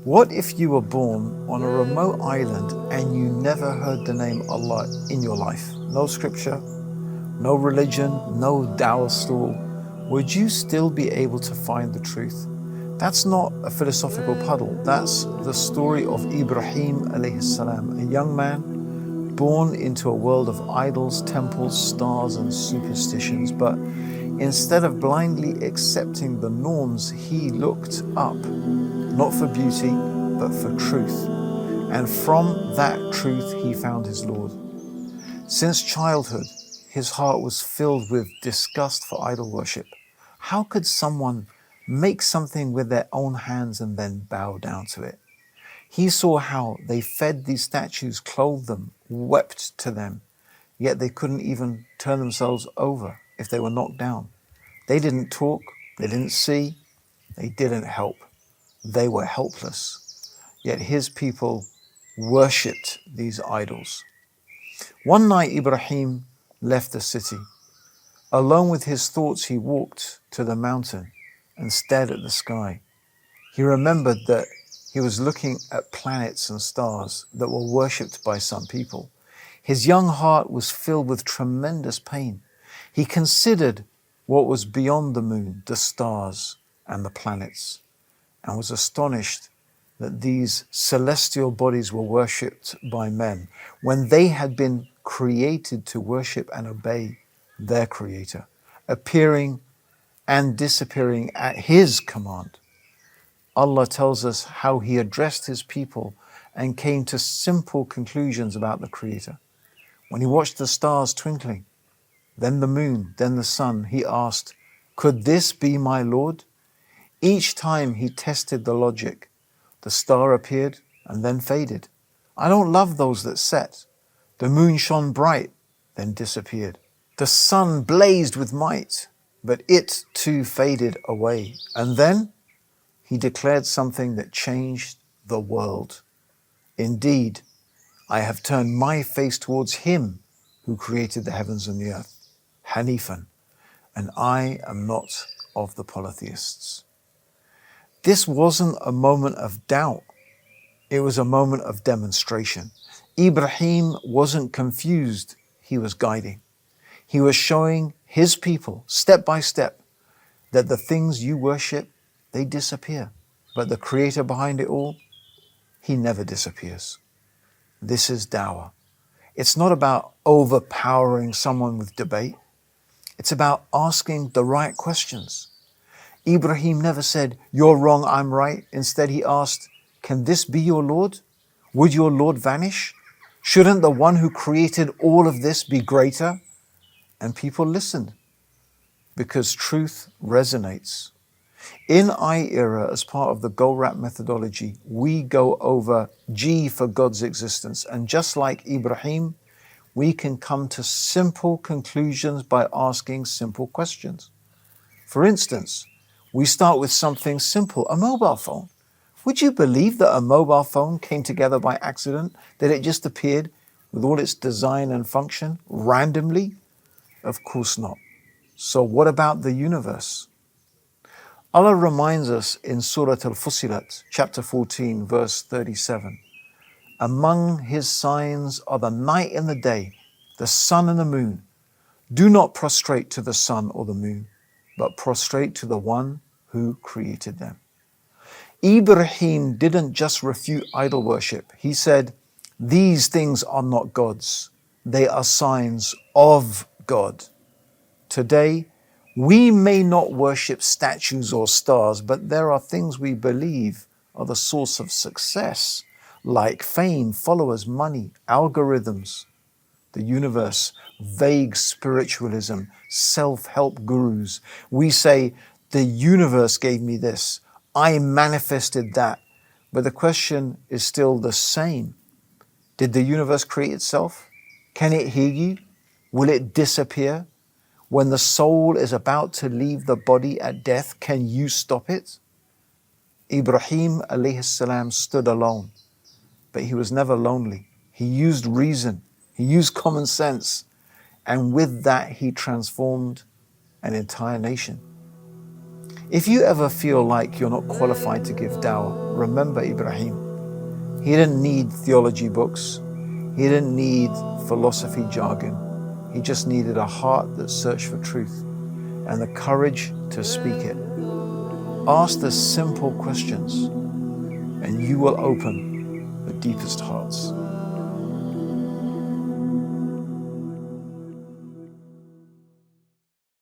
What if you were born on a remote island and you never heard the name Allah in your life? No scripture, no religion, no dawah stall. Would you still be able to find the truth? That's not a philosophical puddle. That's the story of Ibrahim alayhi salam, a young man born into a world of idols, temples, stars and superstitions. But instead of blindly accepting the norms, he looked up, not for beauty, but for truth. And from that truth, he found his Lord. Since childhood, his heart was filled with disgust for idol worship. How could someone make something with their own hands and then bow down to it? He saw how they fed these statues, clothed them, wept to them, yet they couldn't even turn themselves over if they were knocked down. They didn't talk, they didn't see, they didn't help. They were helpless. Yet his people worshipped these idols. One night, Ibrahim left the city. Alone with his thoughts, he walked to the mountain and stared at the sky. He remembered that he was looking at planets and stars that were worshipped by some people. His young heart was filled with tremendous pain. He considered what was beyond the moon, the stars and the planets, and was astonished that these celestial bodies were worshipped by men when they had been created to worship and obey their Creator, appearing and disappearing at His command. Allah tells us how He addressed His people and came to simple conclusions about the Creator. When He watched the stars twinkling, then the moon, then the sun, He asked, "Could this be my Lord?" Each time He tested the logic. The star appeared and then faded. I don't love those that set. The moon shone bright, then disappeared. The sun blazed with might, but it too faded away. And then He declared something that changed the world. Indeed, I have turned my face towards Him who created the heavens and the earth, Hanifan, and I am not of the polytheists. This wasn't a moment of doubt. It was a moment of demonstration. Ibrahim wasn't confused. He was guiding. He was showing his people, step by step, that the things you worship, they disappear. But the Creator behind it all, He never disappears. This is dawah. It's not about overpowering someone with debate. It's about asking the right questions. Ibrahim never said, "You're wrong, I'm right." Instead, he asked, "Can this be your Lord? Would your Lord vanish? Shouldn't the one who created all of this be greater?" And people listened because truth resonates. In iERA, as part of the _wl methodology, we go over G for God's existence. And just like Ibrahim, we can come to simple conclusions by asking simple questions. For instance, we start with something simple, a mobile phone. Would you believe that a mobile phone came together by accident, that it just appeared with all its design and function randomly? Of course not. So what about the universe? Allah reminds us in Surah Al-Fussilat, chapter 14, verse 37, among His signs are the night and the day, the sun and the moon. Do not prostrate to the sun or the moon, but prostrate to the one who created them. Ibrahim didn't just refute idol worship. He said, these things are not gods. They are signs of God. Today, we may not worship statues or stars, but there are things we believe are the source of success, like fame, followers, money, algorithms, the universe, vague spiritualism, self-help gurus. We say, the universe gave me this, I manifested that. But the question is still the same. Did the universe create itself? Can it hear you? Will it disappear? When the soul is about to leave the body at death, can you stop it? Ibrahim alayhi salam stood alone, but he was never lonely. He used reason, he used common sense, and with that he transformed an entire nation. If you ever feel like you're not qualified to give dawah, remember Ibrahim. He didn't need theology books. He didn't need philosophy jargon. He just needed a heart that searched for truth and the courage to speak it. Ask the simple questions and you will open the deepest hearts.